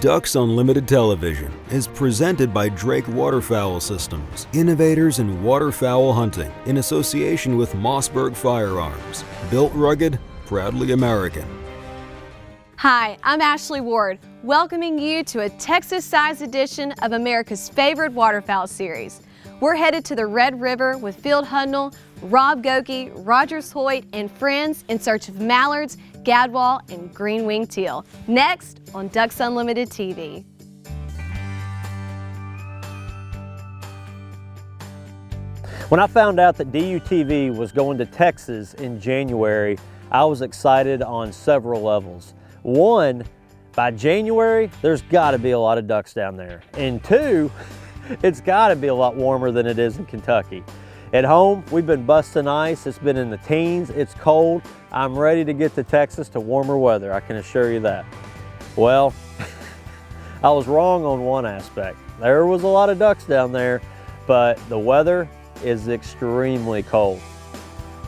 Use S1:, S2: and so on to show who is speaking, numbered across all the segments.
S1: Ducks Unlimited Television is presented by Drake Waterfowl Systems, innovators in waterfowl hunting in association with Mossberg Firearms. Built rugged, proudly American.
S2: Hi, I'm Ashley Ward, welcoming you to a Texas-sized edition of America's favorite waterfowl series. We're headed to the Red River with Field Hudnall, Rob Goki, Rogers Hoyt, and friends in search of mallards, gadwall, and green-winged teal. Next on Ducks Unlimited TV.
S3: When I found out that DUTV was going to Texas in January, I was excited on several levels. One, by January, there's got to be a lot of ducks down there. And two, it's got to be a lot warmer than it is in Kentucky. At home, we've been busting ice. It's been in the teens. It's cold. I'm ready to get to Texas to warmer weather, I can assure you that. Well, I was wrong on one aspect. There was a lot of ducks down there, but the weather is extremely cold.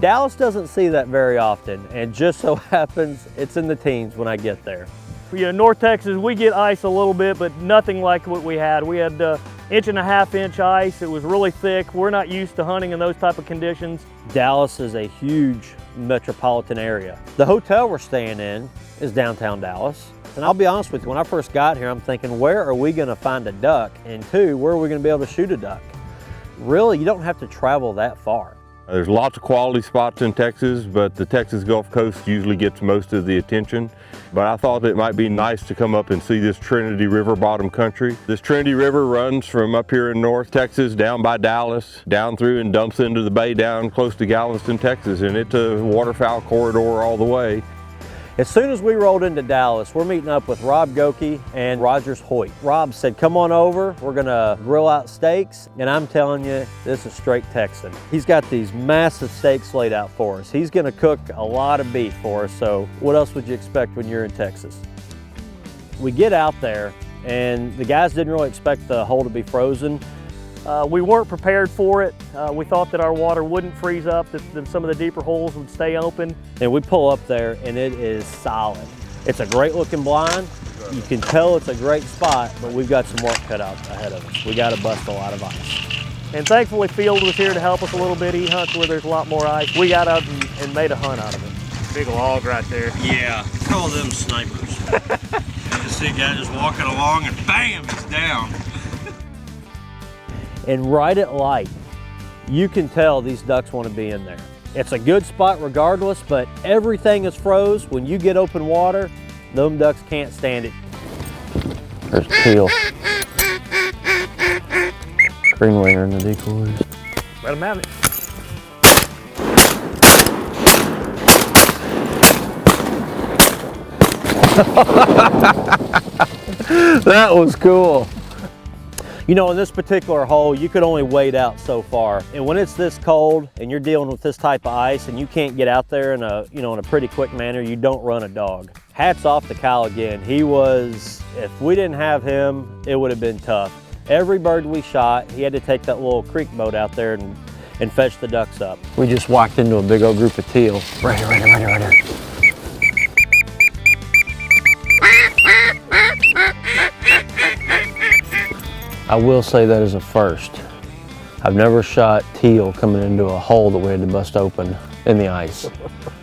S3: Dallas doesn't see that very often, and just so happens it's in the teens when I get there.
S4: You know, North Texas, we get ice a little bit, but nothing like what we had. We had 1.5-inch ice. It was really thick. We're not used to hunting in those type of conditions.
S3: Dallas is a huge metropolitan area. The hotel we're staying in is downtown Dallas. And I'll be honest with you, when I first got here, I'm thinking, where are we gonna find a duck? And two, where are we gonna be able to shoot a duck? Really, you don't have to travel that far.
S5: There's lots of quality spots in Texas, but the Texas Gulf Coast usually gets most of the attention. But I thought it might be nice to come up and see this Trinity River bottom country. This Trinity River runs from up here in North Texas down by Dallas, down through and dumps into the bay down close to Galveston, Texas, and it's a waterfowl corridor all the way.
S3: As soon as we rolled into Dallas, we're meeting up with Rob Goki and Rogers Hoyt. Rob said, come on over, we're gonna grill out steaks, and I'm telling you, this is straight Texan. He's got these massive steaks laid out for us. He's gonna cook a lot of beef for us, so what else would you expect when you're in Texas? We get out there, and the guys didn't really expect the hole to be frozen.
S4: We weren't prepared for it. We thought that our water wouldn't freeze up, that some of the deeper holes would stay open.
S3: And we pull up there and it is solid. It's a great looking blind. You can tell it's a great spot, but we've got some work cut out ahead of us. We got to bust a lot of ice.
S4: And thankfully Field was here to help us a little bit. He hunts where there's a lot more ice. We got out and made a hunt out of it. Big log right there.
S6: Yeah, call them snipers. You see a guy just walking along and bam, he's down.
S3: And right at light, you can tell these ducks want to be in there. It's a good spot regardless, but everything is froze. When you get open water, them ducks can't stand it. There's Teal. Green winger in the decoys.
S4: Let him have it.
S3: That was cool. You know, in this particular hole, you could only wade out so far. And when it's this cold and you're dealing with this type of ice and you can't get out there in a, in a pretty quick manner, you don't run a dog. Hats off to Kyle again. He was, if we didn't have him, it would have been tough. Every bird we shot, he had to take that little creek boat out there and fetch the ducks up. We just walked into a big old group of teal. Right here, right here, right here, right here. I will say that is a first. I've never shot teal coming into a hole that we had to bust open in the ice.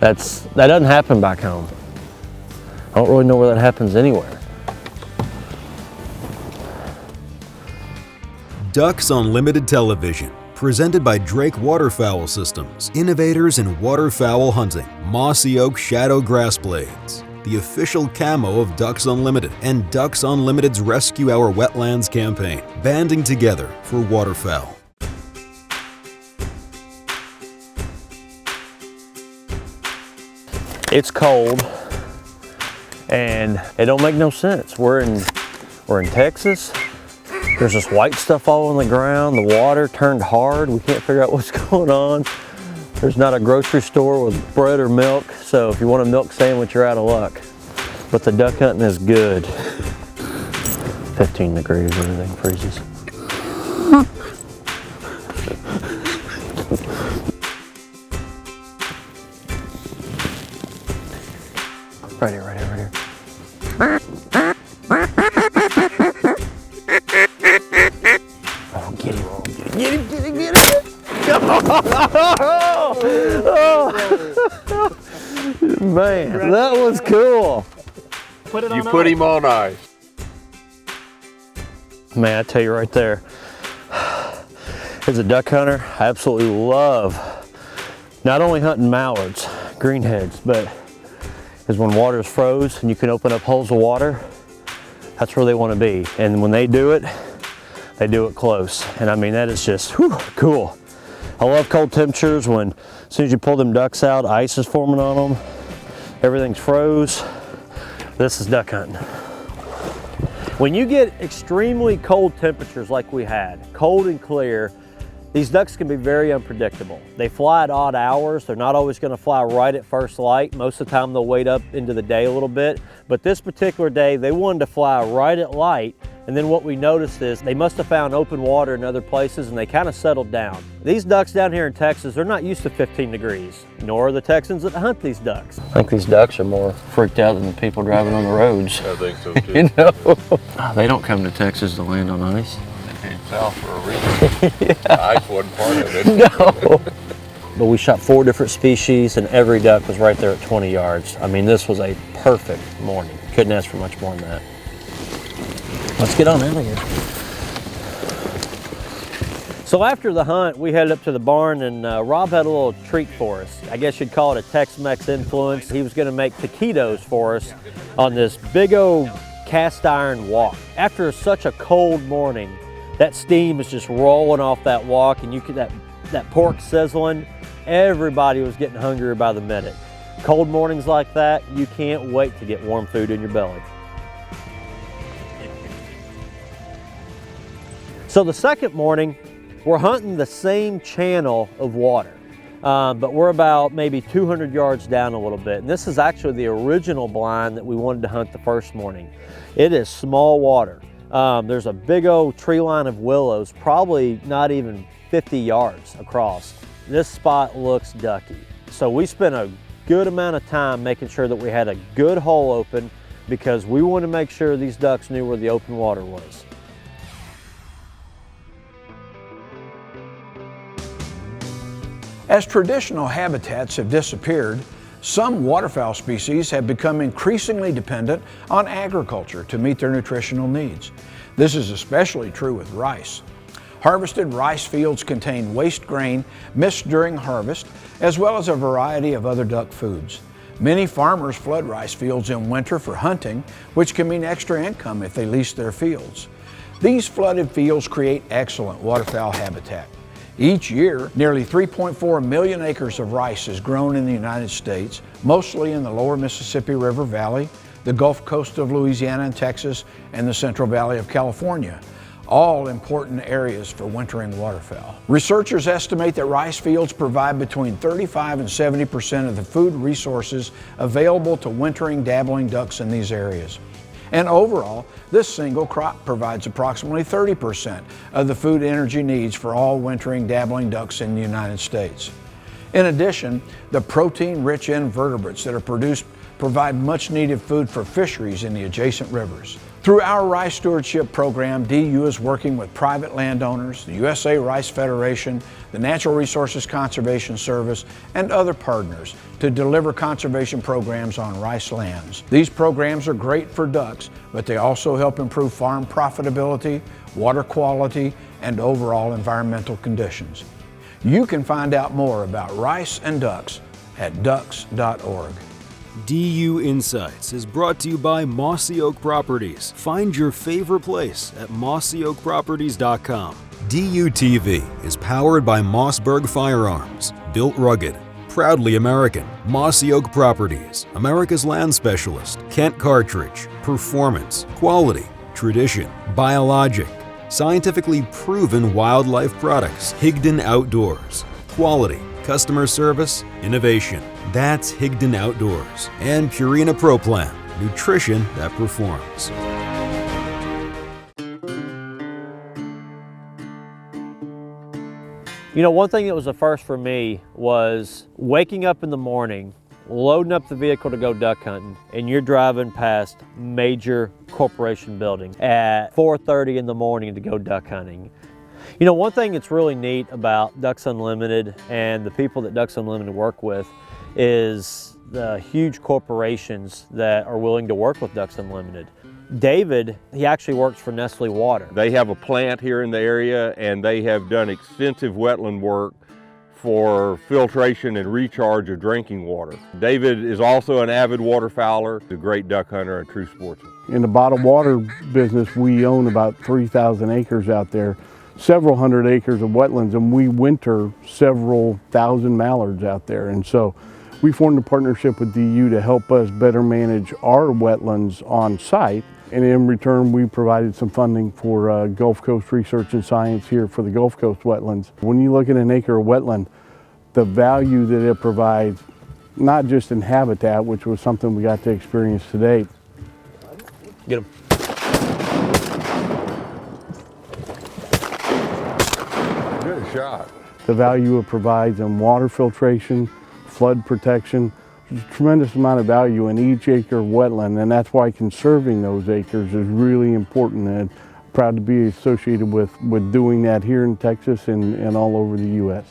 S3: That doesn't happen back home. I don't really know where that happens anywhere.
S1: Ducks Unlimited Television, presented by Drake Waterfowl Systems, innovators in waterfowl hunting. Mossy Oak Shadow Grass Blades, the official camo of Ducks Unlimited, and Ducks Unlimited's Rescue Our Wetlands campaign, banding together for waterfowl.
S3: It's cold, and it don't make no sense. We're in Texas. There's this white stuff all on the ground. The water turned hard. We can't figure out what's going on. There's not a grocery store with bread or milk, so if you want a milk sandwich, you're out of luck. But the duck hunting is good. 15 degrees, everything freezes. Right here, right here, right here. Get it. Man, that was cool.
S4: Put it on
S5: You put him on ice.
S3: Man, I tell you right there, as a duck hunter, I absolutely love not only hunting mallards, greenheads, but is when water is froze and you can open up holes of water, that's where they want to be. And when they do it close. And I mean, that is just cool. I love cold temperatures when as soon as you pull them ducks out, ice is forming on them, everything's froze. This is duck hunting. When you get extremely cold temperatures like we had, cold and clear, these ducks can be very unpredictable. They fly at odd hours. They're not always going to fly right at first light. Most of the time they'll wait up into the day a little bit. But this particular day, they wanted to fly right at light. And then what we noticed is they must have found open water in other places and they kind of settled down. These ducks down here in Texas, they're not used to 15 degrees, nor are the Texans that hunt these ducks. I think these ducks are more freaked out than the people driving on the roads.
S5: I think so too.
S3: You know? They don't come to Texas to land on ice.
S5: They came south for a reason. Yeah. Ice wasn't part of it.
S3: No. But we shot 4 different species and every duck was right there at 20 yards. I mean, this was a perfect morning. Couldn't ask for much more than that. Let's get on out of here. So after the hunt, we headed up to the barn and Rob had a little treat for us. I guess you'd call it a Tex-Mex influence. He was gonna make taquitos for us on this big old cast iron wok. After such a cold morning, that steam is just rolling off that wok and you could, that pork sizzling, everybody was getting hungrier by the minute. Cold mornings like that, you can't wait to get warm food in your belly. So the second morning, we're hunting the same channel of water, but we're about maybe 200 yards down a little bit. And this is actually the original blind that we wanted to hunt the first morning. It is small water. There's a big old tree line of willows, probably not even 50 yards across. This spot looks ducky. So we spent a good amount of time making sure that we had a good hole open because we wanted to make sure these ducks knew where the open water was.
S7: As traditional habitats have disappeared, some waterfowl species have become increasingly dependent on agriculture to meet their nutritional needs. This is especially true with rice. Harvested rice fields contain waste grain missed during harvest, as well as a variety of other duck foods. Many farmers flood rice fields in winter for hunting, which can mean extra income if they lease their fields. These flooded fields create excellent waterfowl habitat. Each year, nearly 3.4 million acres of rice is grown in the United States, mostly in the lower Mississippi River Valley, the Gulf Coast of Louisiana and Texas, and the Central Valley of California, all important areas for wintering waterfowl. Researchers estimate that rice fields provide between 35 and 70% of the food resources available to wintering dabbling ducks in these areas. And overall, this single crop provides approximately 30% of the food energy needs for all wintering dabbling ducks in the United States. In addition, the protein-rich invertebrates that are produced provide much needed food for fisheries in the adjacent rivers. Through our Rice Stewardship Program, DU is working with private landowners, the USA Rice Federation, the Natural Resources Conservation Service, and other partners to deliver conservation programs on rice lands. These programs are great for ducks, but they also help improve farm profitability, water quality, and overall environmental conditions. You can find out more about rice and ducks at ducks.org.
S1: DU Insights is brought to you by Mossy Oak Properties. Find your favorite place at mossyoakproperties.com. DU TV is powered by Mossberg Firearms. Built rugged, proudly American. Mossy Oak Properties, America's land specialist. Kent Cartridge, performance, quality, tradition, biologic, scientifically proven wildlife products. Higdon Outdoors, quality, customer service, innovation. That's Higdon Outdoors. And Purina Pro Plan, nutrition that performs.
S3: You know, one thing that was a first for me was waking up in the morning, loading up the vehicle to go duck hunting, and you're driving past major corporation buildings at 4:30 in the morning to go duck hunting. You know, one thing that's really neat about Ducks Unlimited and the people that Ducks Unlimited work with is the huge corporations that are willing to work with Ducks Unlimited. David, he actually works for Nestle Water.
S5: They have a plant here in the area, and they have done extensive wetland work for filtration and recharge of drinking water. David is also an avid waterfowler, a great duck hunter and true sportsman.
S8: In the bottled water business, we own about 3,000 acres out there, several hundred acres of wetlands, and we winter several thousand mallards out there. And so we formed a partnership with DU to help us better manage our wetlands on site. And in return, we provided some funding for Gulf Coast Research and Science here for the Gulf Coast wetlands. When you look at an acre of wetland, the value that it provides, not just in habitat, which was something we got to experience today.
S3: Get him.
S5: Good shot.
S8: The value it provides in water filtration, flood protection. There's a tremendous amount of value in each acre of wetland, and that's why conserving those acres is really important, and proud to be associated with doing that here in Texas and all over the U.S.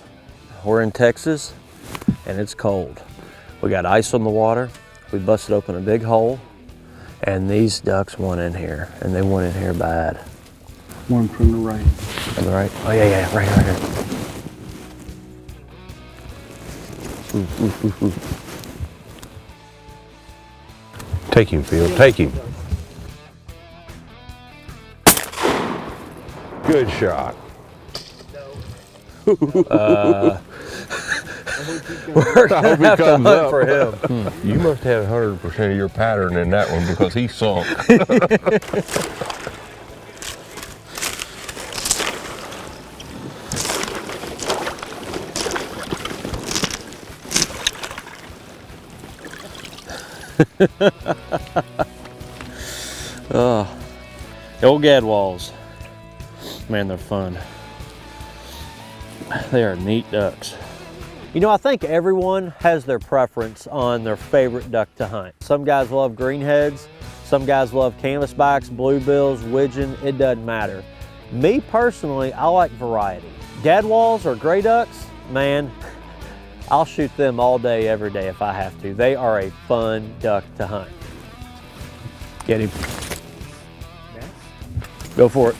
S3: We're in Texas and it's cold. We got ice on the water. We busted open a big hole and these ducks went in here, and they went in here bad.
S8: One from the right.
S3: On the right? Oh yeah, right here. Ooh.
S5: Take him, Phil, take him. Good shot.
S3: We're gonna have to hunt
S5: up
S3: for him.
S5: You must have 100% of your pattern in that one because he sunk.
S3: The old gadwalls. Man, they're fun. They are neat ducks. You know, I think everyone has their preference on their favorite duck to hunt. Some guys love greenheads, some guys love canvasbacks, bluebills, widgeon, it doesn't matter. Me personally, I like variety. Gadwalls or gray ducks, man, I'll shoot them all day, every day if I have to. They are a fun duck to hunt. Get him. Go for it.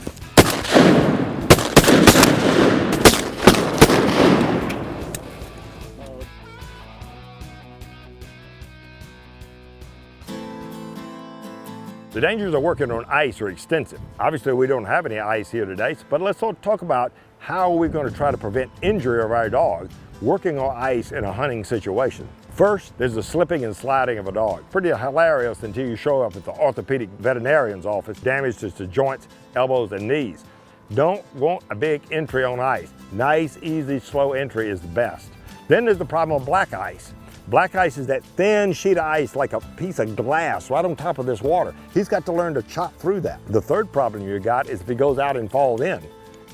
S9: The dangers of working on ice are extensive. Obviously, we don't have any ice here today, but let's talk about how we're going to try to prevent injury of our dog working on ice in a hunting situation. First, there's the slipping and sliding of a dog. Pretty hilarious until you show up at the orthopedic veterinarian's office, damage to the joints, elbows, and knees. Don't want a big entry on ice. Nice, easy, slow entry is the best. Then there's the problem of black ice. Black ice is that thin sheet of ice like a piece of glass right on top of this water. He's got to learn to chop through that. The third problem you got is if he goes out and falls in.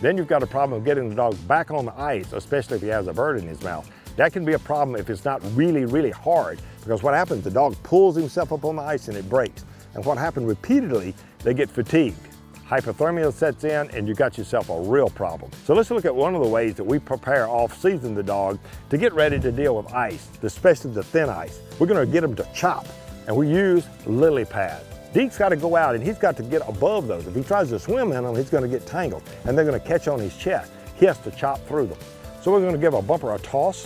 S9: Then you've got a problem of getting the dog back on the ice, especially if he has a bird in his mouth. That can be a problem if it's not really, really hard, because what happens, the dog pulls himself up on the ice and it breaks. And what happens repeatedly, they get fatigued. Hypothermia sets in and you got yourself a real problem. So let's look at one of the ways that we prepare off-season the dog to get ready to deal with ice, especially the thin ice. We're gonna get him to chop, and we use lily pads. Deke's got to go out and he's got to get above those. If he tries to swim in them, he's going to get tangled and they're going to catch on his chest. He has to chop through them. So we're going to give a bumper a toss,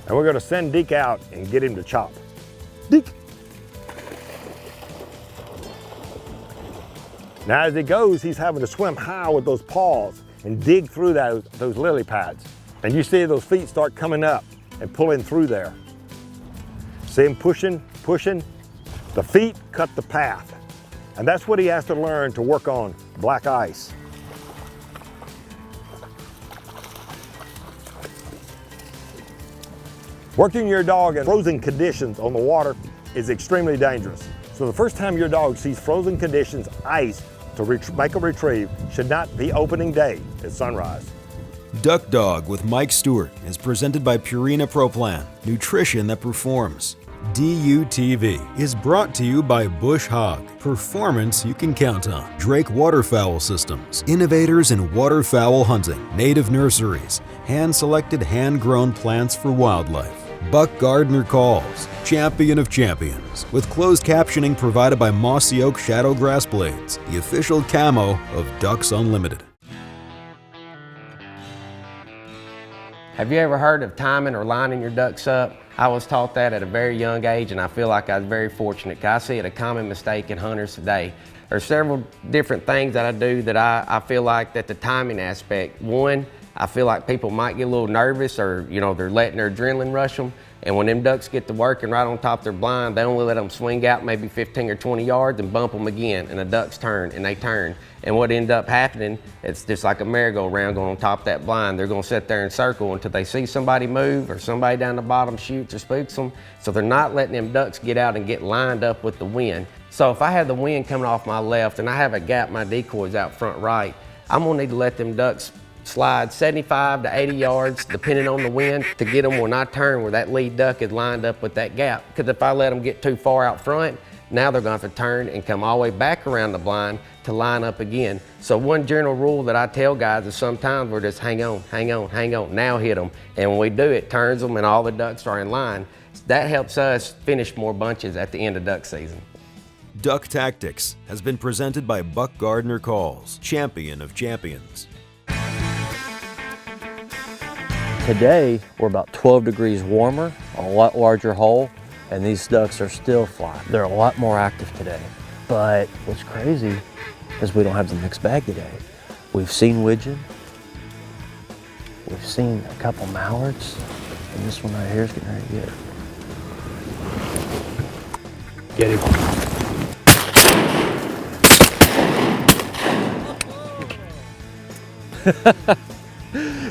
S9: and we're going to send Deke out and get him to chop. Deke. Now as he goes, he's having to swim high with those paws and dig through those lily pads. And you see those feet start coming up and pulling through there. See him pushing, pushing. The feet cut the path. And that's what he has to learn to work on black ice. Working your dog in frozen conditions on the water is extremely dangerous. So the first time your dog sees frozen conditions, ice, to make a retrieve should not be opening day at sunrise.
S1: Duck Dog with Mike Stewart is presented by Purina Pro Plan, nutrition that performs. DUTV is brought to you by Bush Hog, performance you can count on. Drake Waterfowl Systems, innovators in waterfowl hunting, native nurseries, hand-selected, hand-grown plants for wildlife. Buck Gardner Calls, champion of champions, with closed captioning provided by Mossy Oak Shadow Grass Blades, the official camo of Ducks Unlimited.
S10: Have you ever heard of timing or lining your ducks up? I was taught that at a very young age, and I feel like I was very fortunate because I see it a common mistake in hunters today. There's several different things that I do that I feel like that the timing aspect. One, I feel like people might get a little nervous, or they're letting their adrenaline rush them. And when them ducks get to working right on top of their blind, they only let them swing out maybe 15 or 20 yards and bump them again, and the ducks turn, and they turn. And what ends up happening, it's just like a merry-go-round going on top of that blind. They're gonna sit there and circle until they see somebody move or somebody down the bottom shoots or spooks them. So they're not letting them ducks get out and get lined up with the wind. So if I have the wind coming off my left and I have a gap, my decoy's out front right, I'm gonna need to let them ducks slide 75 to 80 yards, depending on the wind, to get them when I turn where that lead duck is lined up with that gap. Because if I let them get too far out front, now they're going to have to turn and come all the way back around the blind to line up again. So one general rule that I tell guys is sometimes we're just hang on, now hit them. And when we do, it turns them and all the ducks are in line. That helps us finish more bunches at the end of duck season.
S1: Duck Tactics has been presented by Buck Gardner Calls, champion of champions.
S3: Today, we're about 12 degrees warmer, a lot larger hole, and these ducks are still flying. They're a lot more active today. But what's crazy is we don't have the mixed bag today. We've seen widgeon, we've seen a couple mallards, and this one right here is getting ready to get it. Get him.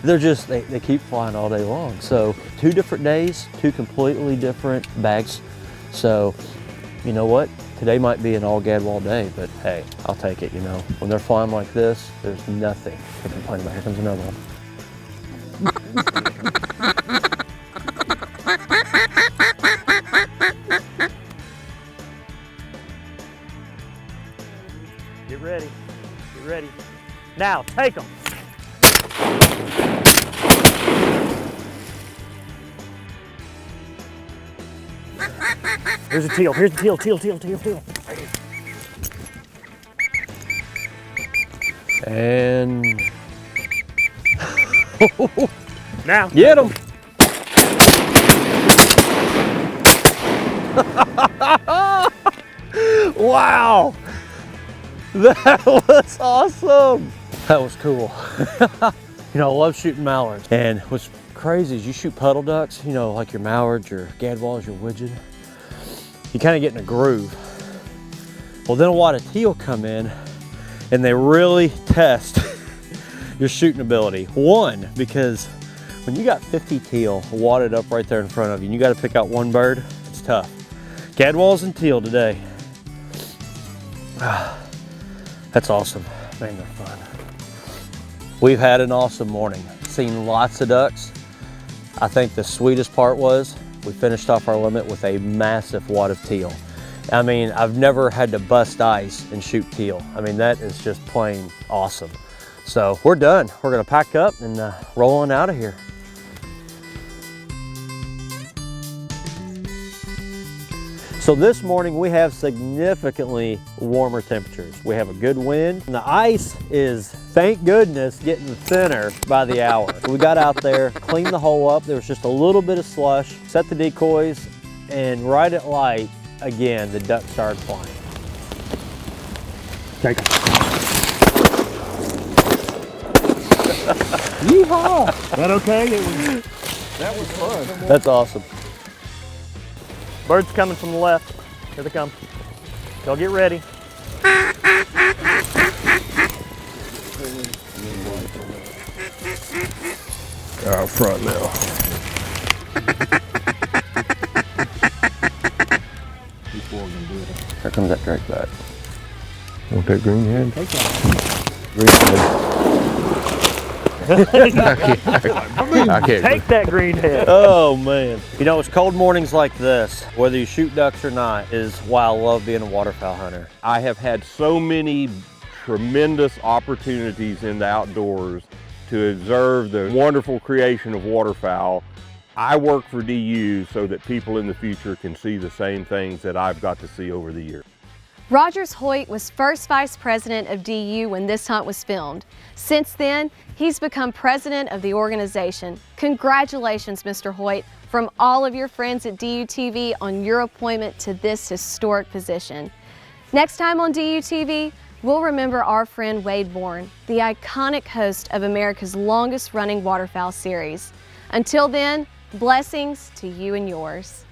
S3: They're just, they keep flying all day long. So 2 different days, 2 completely different bags. So you know what? Today might be an all gadwall day, but hey, I'll take it, When they're flying like this, there's nothing to complain about. Here comes another one.
S4: Get ready, get ready. Now, take them. Here's a teal, here's the teal.
S3: And
S4: now.
S3: Get him. Wow, that was awesome. That was cool. I love shooting mallards. And what's crazy is you shoot puddle ducks, like your mallards, your gadwalls, your widgeon, you kind of get in a groove. Well, then a lot of teal come in and they really test your shooting ability. One, because when you got 50 teal wadded up right there in front of you and you got to pick out one bird, it's tough. Gadwalls and teal today. That's awesome. Man, they're fun. We've had an awesome morning. Seen lots of ducks. I think the sweetest part was we finished off our limit with a massive wad of teal. I mean, I've never had to bust ice and shoot teal. I mean, that is just plain awesome. So we're done. We're gonna pack up and roll on out of here. So this morning we have significantly warmer temperatures. We have a good wind, and the ice is, thank goodness, getting thinner by the hour. We got out there, cleaned the hole up. There was just a little bit of slush, set the decoys, and right at light, again, the ducks started flying. Take them. Yeehaw!
S4: Is that okay?
S7: That was fun.
S3: That's awesome.
S4: Birds coming from the left. Here they come. Y'all get ready.
S8: Out front now.
S3: Here comes that drake back.
S8: Want that green head?
S4: Take that.
S8: Green head.
S9: I can't.
S4: Take that green head.
S3: Oh man. You know, it's cold mornings like this, whether you shoot ducks or not, is why I love being a waterfowl hunter.
S5: I have had so many tremendous opportunities in the outdoors to observe the wonderful creation of waterfowl. I work for DU so that people in the future can see the same things that I've got to see over the years.
S2: Rogers Hoyt was first vice president of DU when this hunt was filmed. Since then, he's become president of the organization. Congratulations, Mr. Hoyt, from all of your friends at DU TV on your appointment to this historic position. Next time on DU TV, we'll remember our friend Wade Bourne, the iconic host of America's longest running waterfowl series. Until then, blessings to you and yours.